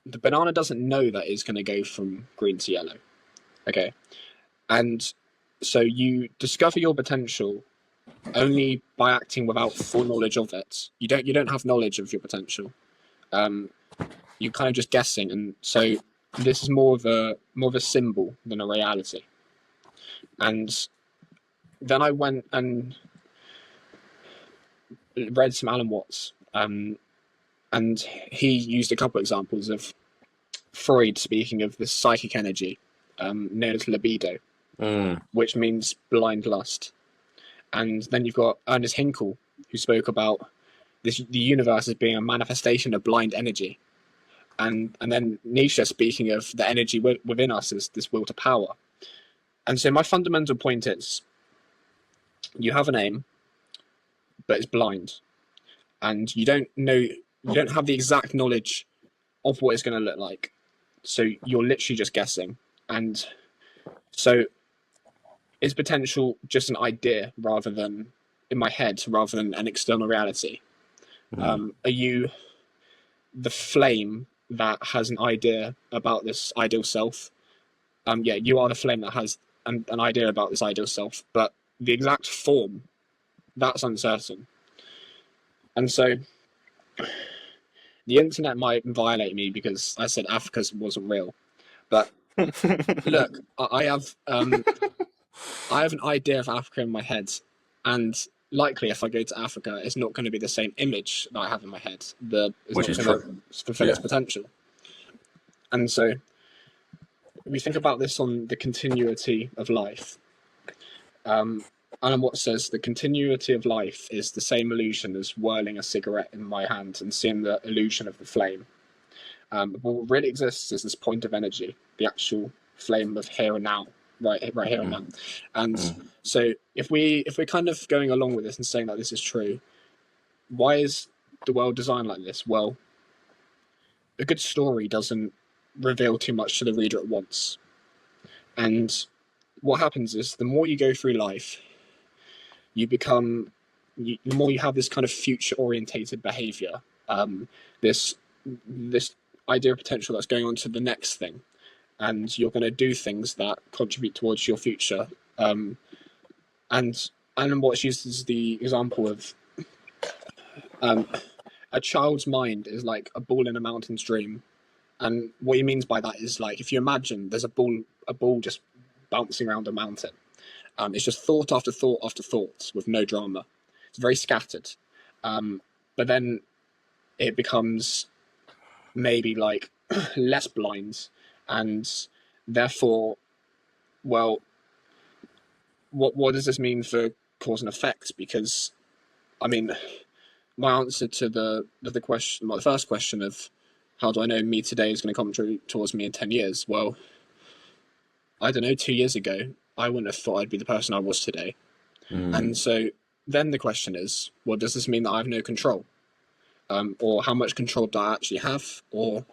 the banana doesn't know that it's going to go from green to yellow. Okay, and so you discover your potential only by acting without full knowledge of it. You don't have knowledge of your potential. Um, you're kind of just guessing, and so this is more of a symbol than a reality. And then I went and read some Alan Watts, and he used a couple of examples of Freud speaking of the psychic energy known as libido, Mm. which means blind lust. And then you've got Ernest Hinkle, who spoke about the universe as being a manifestation of blind energy. And then Nietzsche speaking of the energy within us as this will to power. And so my fundamental point is, you have an aim, but it's blind, and you don't have the exact knowledge of what it's going to look like. So you're literally just guessing. And so is potential just an idea rather than in my head rather than an external reality? Are you the flame that has an idea about this ideal self? Yeah, you are the flame that has an idea about this ideal self, but the exact form, that's uncertain. And so the internet might violate me because I said Africa wasn't real. But look, I have an idea of Africa in my head, and likely if I go to Africa, it's not going to be the same image that I have in my head. It's Which not is going true. to fulfill its Yeah. potential. And so we think about this on the continuity of life. Alan Watts says the continuity of life is the same illusion as whirling a cigarette in my hand and seeing the illusion of the flame. But what really exists is this point of energy, the actual flame of here and now, right here and now. And so if we're kind of going along with this and saying that this is true, why is the world designed like this? Well, a good story doesn't reveal too much to the reader at once. And what happens is the more you go through life, the more you have this kind of future orientated behavior, this idea of potential that's going on to the next thing, and you're going to do things that contribute towards your future. And Alan Watts uses the example of a child's mind is like a ball in a mountain stream. And what he means by that is, like, if you imagine there's a ball just bouncing around a mountain. It's just thought after thought after thought with no drama. It's very scattered. But then it becomes maybe like less blind, and therefore, well, what does this mean for cause and effect? Because, I mean, my answer to the question, well, the first question of how do I know me today is going to come towards me in 10 years? Well, I don't know, 2 years ago, I wouldn't have thought I'd be the person I was today. And so then the question is, well, does this mean that I have no control? Or how much control do I actually have? Or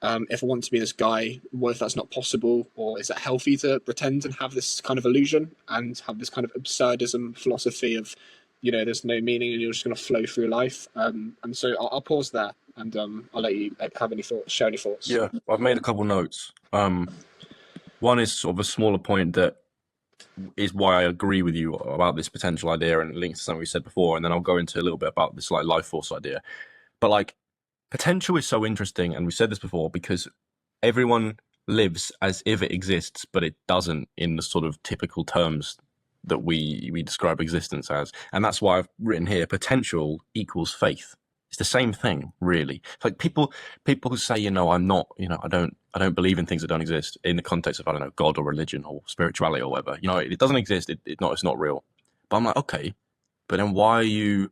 if I want to be this guy, what if that's not possible? Or is it healthy to pretend and have this kind of illusion and have this kind of absurdism philosophy of, there's no meaning and you're just going to flow through life? And so I'll pause there, and I'll let you have any thoughts, share any thoughts. Yeah, I've made a couple notes. One is sort of a smaller point that is why I agree with you about this potential idea, and it links to something we said before, and then I'll go into a little bit about this like life force idea. But like, potential is so interesting, and we said this before, because everyone lives as if it exists, but it doesn't in the sort of typical terms that we describe existence as. And that's why I've written here, potential equals faith. It's the same thing, really. It's like people who say, I'm not, I don't believe in things that don't exist in the context of, I don't know, God or religion or spirituality or whatever. It doesn't exist. It's not real. But I'm like, okay, but then why are you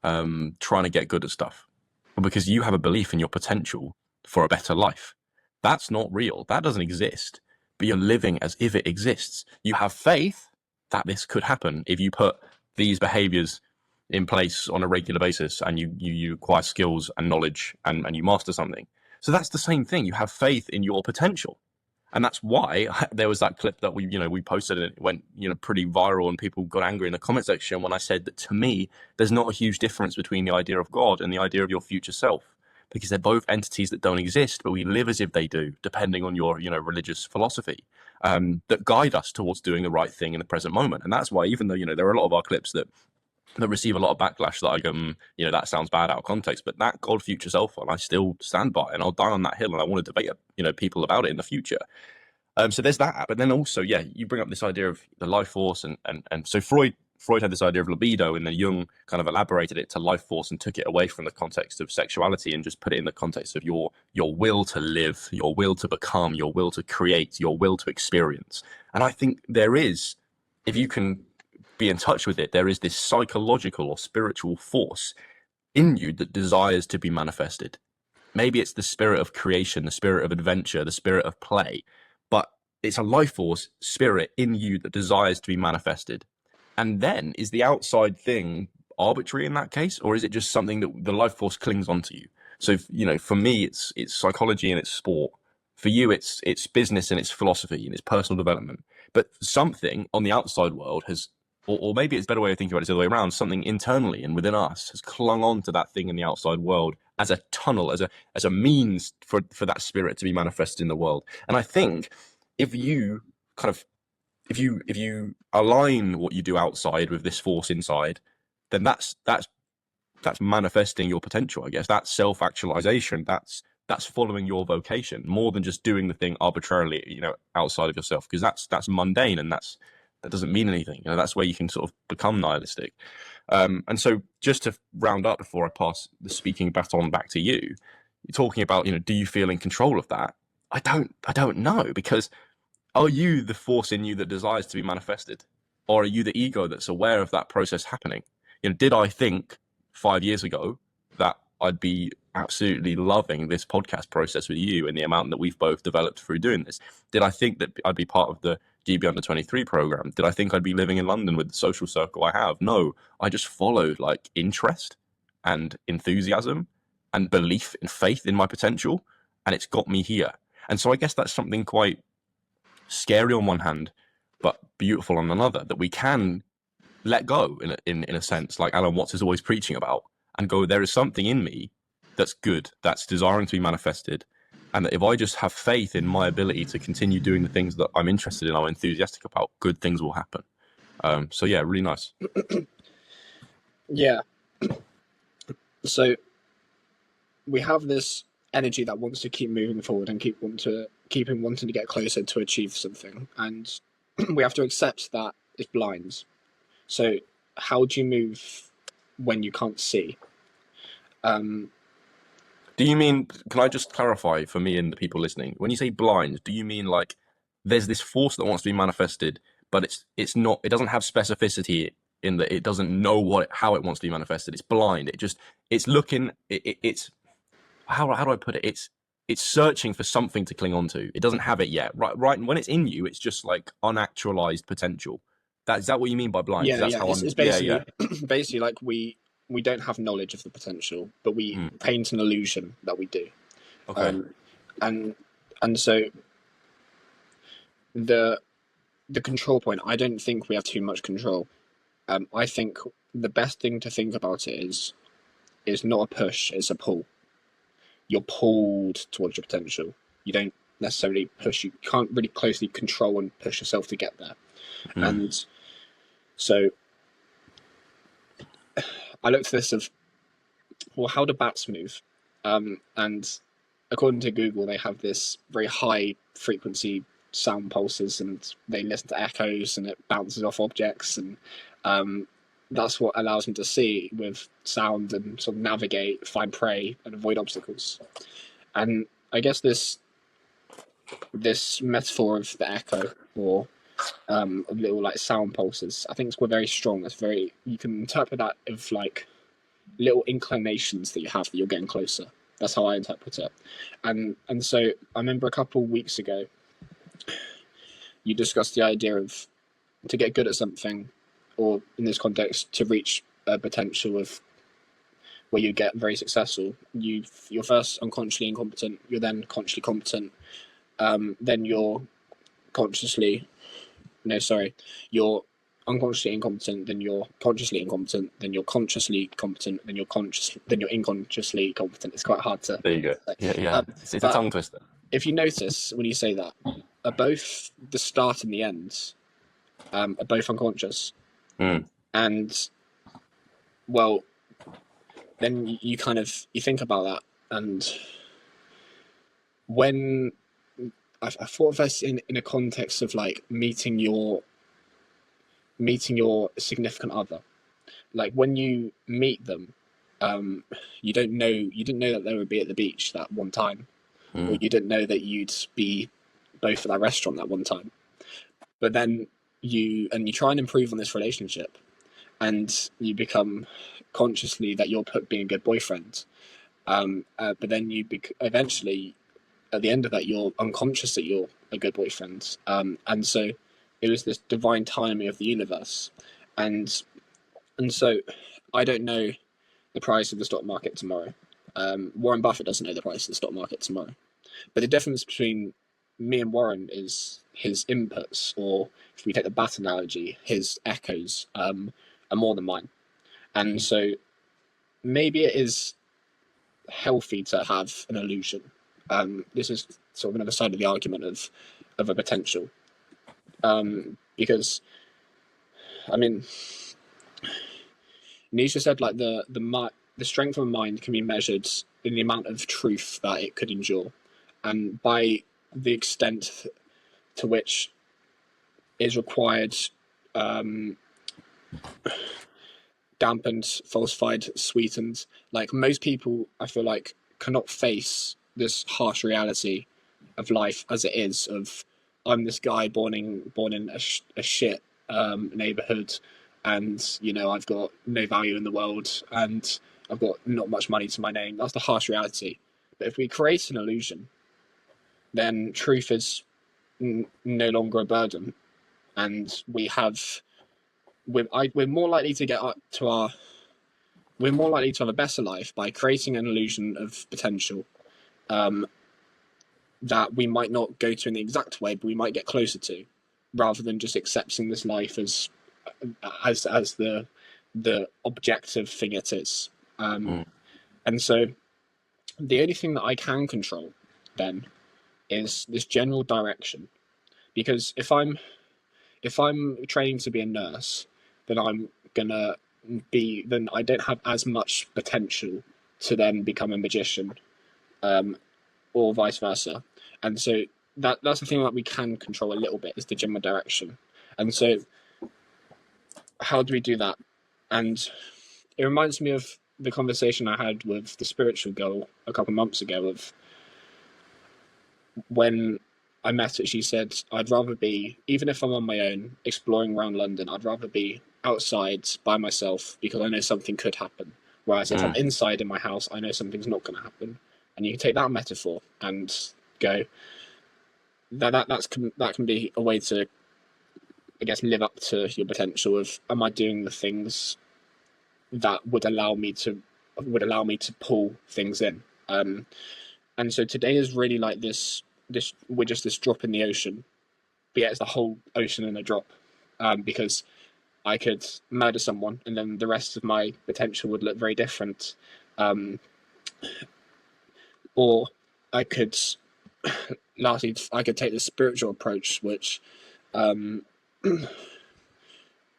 trying to get good at stuff? Well, because you have a belief in your potential for a better life. That's not real. That doesn't exist. But you're living as if it exists. You have faith that this could happen if you put these behaviors in place on a regular basis, and you acquire skills and knowledge, and you master something. So that's the same thing. You have faith in your potential. And that's why there was that clip that we posted, and it went pretty viral, and people got angry in the comment section when I said that, to me, there's not a huge difference between the idea of God and the idea of your future self, because they're both entities that don't exist, but we live as if they do, depending on your, religious philosophy, that guide us towards doing the right thing in the present moment. And that's why, even though, there are a lot of our clips that receive a lot of backlash, that I go, that sounds bad out of context, but that God future self one, I still stand by, and I'll die on that hill, and I want to debate, people about it in the future. So there's that. But then also, you bring up this idea of the life force, and so Freud had this idea of libido, and then Jung kind of elaborated it to life force and took it away from the context of sexuality and just put it in the context of your will to live, your will to become, your will to create, your will to experience. And I think there is, if you can be in touch with it, there is this psychological or spiritual force in you that desires to be manifested. Maybe it's the spirit of creation, the spirit of adventure, the spirit of play, but it's a life force spirit in you that desires to be manifested. And then, is the outside thing arbitrary in that case, or is it just something that the life force clings onto you? So, for me, it's psychology and it's sport. For you, it's business and it's philosophy and it's personal development. But something on the outside world has, or maybe it's a better way of thinking about it the other way around, something internally and within us has clung on to that thing in the outside world as a tunnel, as a means for that spirit to be manifested in the world. And I think if you align what you do outside with this force inside, then that's manifesting your potential, I guess. That's self-actualization. That's following your vocation more than just doing the thing arbitrarily, outside of yourself, because that's mundane, and that doesn't mean anything. That's where you can sort of become nihilistic. And so, just to round up before I pass the speaking baton back to you, you're talking about, do you feel in control of that? I don't know, because are you the force in you that desires to be manifested, or are you the ego that's aware of that process happening? Did I think 5 years ago that I'd be absolutely loving this podcast process with you and the amount that we've both developed through doing this? Did I think that I'd be part of the GB Under 23 program? Did I think I'd be living in London with the social circle I have? No, I just followed like interest and enthusiasm and belief and faith in my potential, and it's got me here. And so I guess that's something quite scary on one hand, but beautiful on another, that we can let go in a sense, like Alan Watts is always preaching about, and go, there is something in me that's good, that's desiring to be manifested, and that if I just have faith in my ability to continue doing the things that I'm interested in, I'm enthusiastic about, good things will happen. So yeah, really nice. Yeah. So we have this energy that wants to keep moving forward and keep wanting to get closer to achieve something, and we have to accept that it's blind. So how do you move when you can't see? Do you mean, can I just clarify for me and the people listening, when you say blind, do you mean like there's this force that wants to be manifested, but it's not, it doesn't have specificity in that it doesn't know how it wants to be manifested? It's blind. It's looking, it's how do I put it? It's searching for something to cling on to. It doesn't have it yet. Right. When it's in you, it's just like unactualized potential. Is that what you mean by blind? Yeah, that's yeah. how It's basically basically like we don't have knowledge of the potential, but we paint an illusion that we do. Okay. And so the control point, I don't think we have too much control. I think the best thing to think about it is not a push, it's a pull. You're pulled towards your potential. You don't necessarily push. You can't really closely control and push yourself to get there. And so I looked at this of, well, how do bats move? And according to Google, they have this very high frequency sound pulses, and they listen to echoes, and it bounces off objects, and that's what allows them to see with sound and sort of navigate, find prey, and avoid obstacles. And I guess this metaphor of the echo, or of little like sound pulses, I think it's very strong. It's very, you can interpret that of like little inclinations that you have that you're getting closer. That's how I interpret it. And so I remember a couple of weeks ago, you discussed the idea of, to get good at something, or in this context, to reach a potential of where you get very successful, you're first unconsciously incompetent, you're then consciously competent, then you're you're unconsciously incompetent, then you're consciously incompetent, then you're consciously competent, then you're unconsciously competent. It's quite hard to There you go. say. Yeah. It's a But tongue twister. if you notice when you say that, both the start and the end are both unconscious. And well, then you kind of you think about that, and when I thought of this in a context of like meeting your significant other, like when you meet them, you didn't know that they would be at the beach that one time, or you didn't know that you'd be both at that restaurant that one time. But then you try and improve on this relationship, and you become consciously that you're being a good boyfriend. But then eventually, at the end of that, you're unconscious that you're a good boyfriend. And so it was this divine timing of the universe. And so I don't know the price of the stock market tomorrow. Warren Buffett doesn't know the price of the stock market tomorrow. But the difference between me and Warren is his inputs, or if we take the bat analogy, his echoes are more than mine. And so maybe it is healthy to have an illusion. This is sort of another side of the argument of a potential. Because, I mean, Nietzsche said like the strength of a mind can be measured in the amount of truth that it could endure, and by the extent to which is required dampened, falsified, sweetened. Like most people, I feel like cannot face this harsh reality of life as it is. Of I'm this guy born in a shit neighborhood, and I've got no value in the world, and I've got not much money to my name. That's the harsh reality. But if we create an illusion, then truth is no longer a burden, and we're more likely to get up to we're more likely to have a better life by creating an illusion of potential that we might not go to in the exact way, but we might get closer to, rather than just accepting this life as the objective thing it is. And so the only thing that I can control then is this general direction, because if I'm training to be a nurse, then then I don't have as much potential to then become a magician, or vice versa. And so that's the thing that we can control a little bit, is the general direction. And so how do we do that? And it reminds me of the conversation I had with the spiritual girl a couple of months ago, of when I met her. She said, I'd rather be, even if I'm on my own, exploring around London, I'd rather be outside by myself, because I know something could happen. Whereas if I'm inside in my house, I know something's not going to happen. And you can take that metaphor and go, that can be a way to, I guess, live up to your potential of, am I doing the things that would allow me to pull things in? And so today is really like this we're just this drop in the ocean, but yeah, it's the whole ocean in a drop, because I could murder someone and then the rest of my potential would look very different, or I could lastly I could take the spiritual approach, which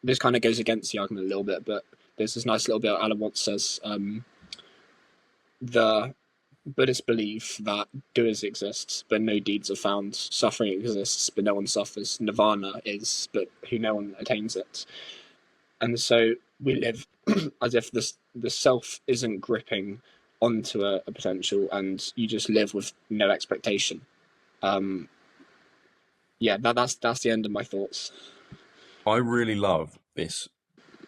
this kind of goes against the argument a little bit, but there's this nice little bit Alan Watts says, the Buddhists believe that doers exist, but no deeds are found. Suffering exists, but no one suffers. Nirvana is, but no one attains it. And so we live as if the self isn't gripping onto a potential, and you just live with no expectation. Yeah, that's the end of my thoughts. I really love this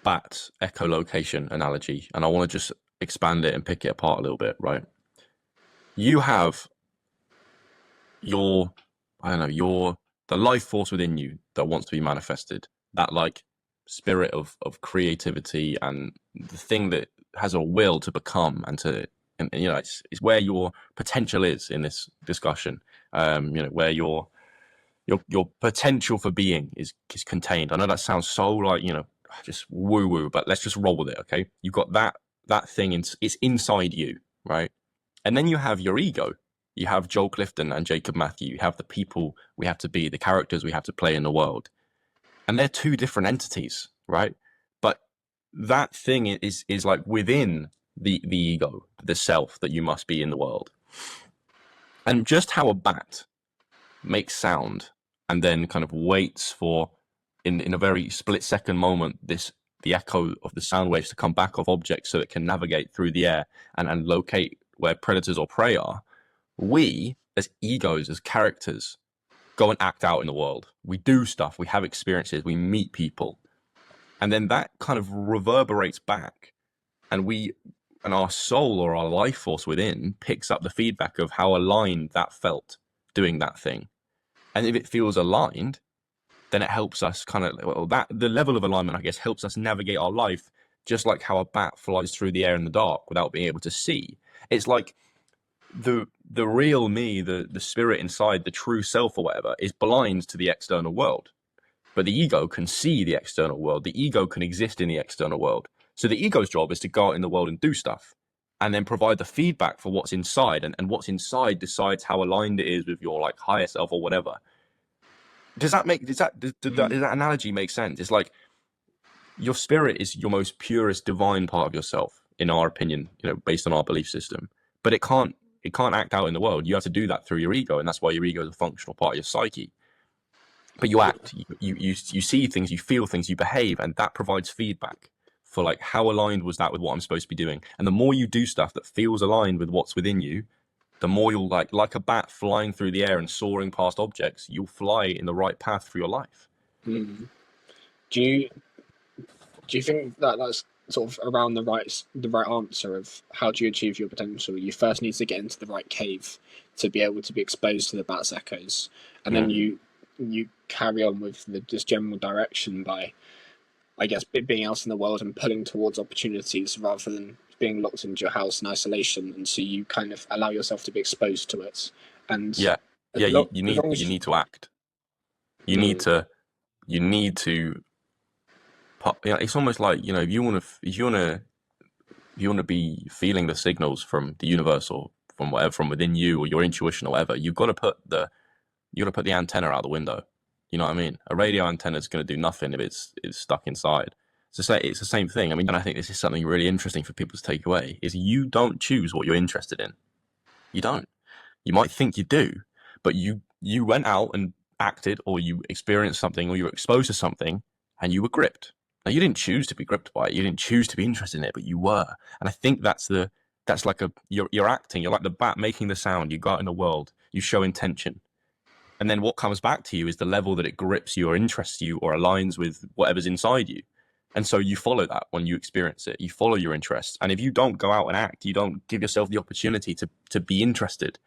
bat echolocation analogy, and I want to just expand it and pick it apart a little bit, right? You have the life force within you that wants to be manifested, that like spirit of creativity, and the thing that has a will to become and it's where your potential is in this discussion, where your your potential for being is contained. I know that sounds so like, just woo woo, but let's just roll with it, okay? You've got that thing, it's inside you, right? And then you have your ego. You have Joel Clifton and Jacob Matthew. You have the people we have to be, the characters we have to play in the world. And they're two different entities, right? But that thing is like within the ego, the self that you must be in the world. And just how a bat makes sound and then kind of waits for, in a very split second moment, the echo of the sound waves to come back off objects so it can navigate through the air and locate where predators or prey are. We, as egos, as characters, go and act out in the world. We do stuff, we have experiences, we meet people. And then that kind of reverberates back, and our soul or our life force within picks up the feedback of how aligned that felt doing that thing. And if it feels aligned, then it helps us the level of alignment, I guess, helps us navigate our life, just like how a bat flies through the air in the dark without being able to see. It's like the real me, the spirit inside, the true self or whatever, is blind to the external world. But the ego can see the external world. The ego can exist in the external world. So the ego's job is to go out in the world and do stuff, and then provide the feedback for what's inside, and what's inside decides how aligned it is with your like higher self or whatever. Does that analogy make sense? It's like your spirit is your most purest divine part of yourself, in our opinion, based on our belief system. But it can't act out in the world. You have to do that through your ego, and that's why your ego is a functional part of your psyche. But you act, you see things, you feel things, you behave, and that provides feedback for like how aligned was that with what I'm supposed to be doing. And the more you do stuff that feels aligned with what's within you, the more you'll like a bat flying through the air and soaring past objects, you'll fly in the right path for your life. Mm. Do you think that that's sort of around the right answer of how do you achieve your potential? You first need to get into the right cave to be able to be exposed to the bat's echoes, and then you carry on with this general direction by, I guess, being out in the world and pulling towards opportunities rather than being locked into your house in isolation. And so you kind of allow yourself to be exposed to it. And you need to act. You need to it's almost like, if you want to be feeling the signals from the universe or from whatever, from within you or your intuition or whatever, you've got to put the antenna out the window. You know what I mean? A radio antenna is going to do nothing if it's stuck inside. It's the same thing. I mean, and I think this is something really interesting for people to take away, is you don't choose what you're interested in. You don't. You might think you do, but you went out and acted, or you experienced something, or you were exposed to something, and you were gripped. Now, you didn't choose to be gripped by it. You didn't choose to be interested in it, but you were. And I think that's like you're acting. You're like the bat making the sound. You go out in the world. You show intention. And then what comes back to you is the level that it grips you or interests you or aligns with whatever's inside you. And so you follow that when you experience it. You follow your interests. And if you don't go out and act, you don't give yourself the opportunity to be interested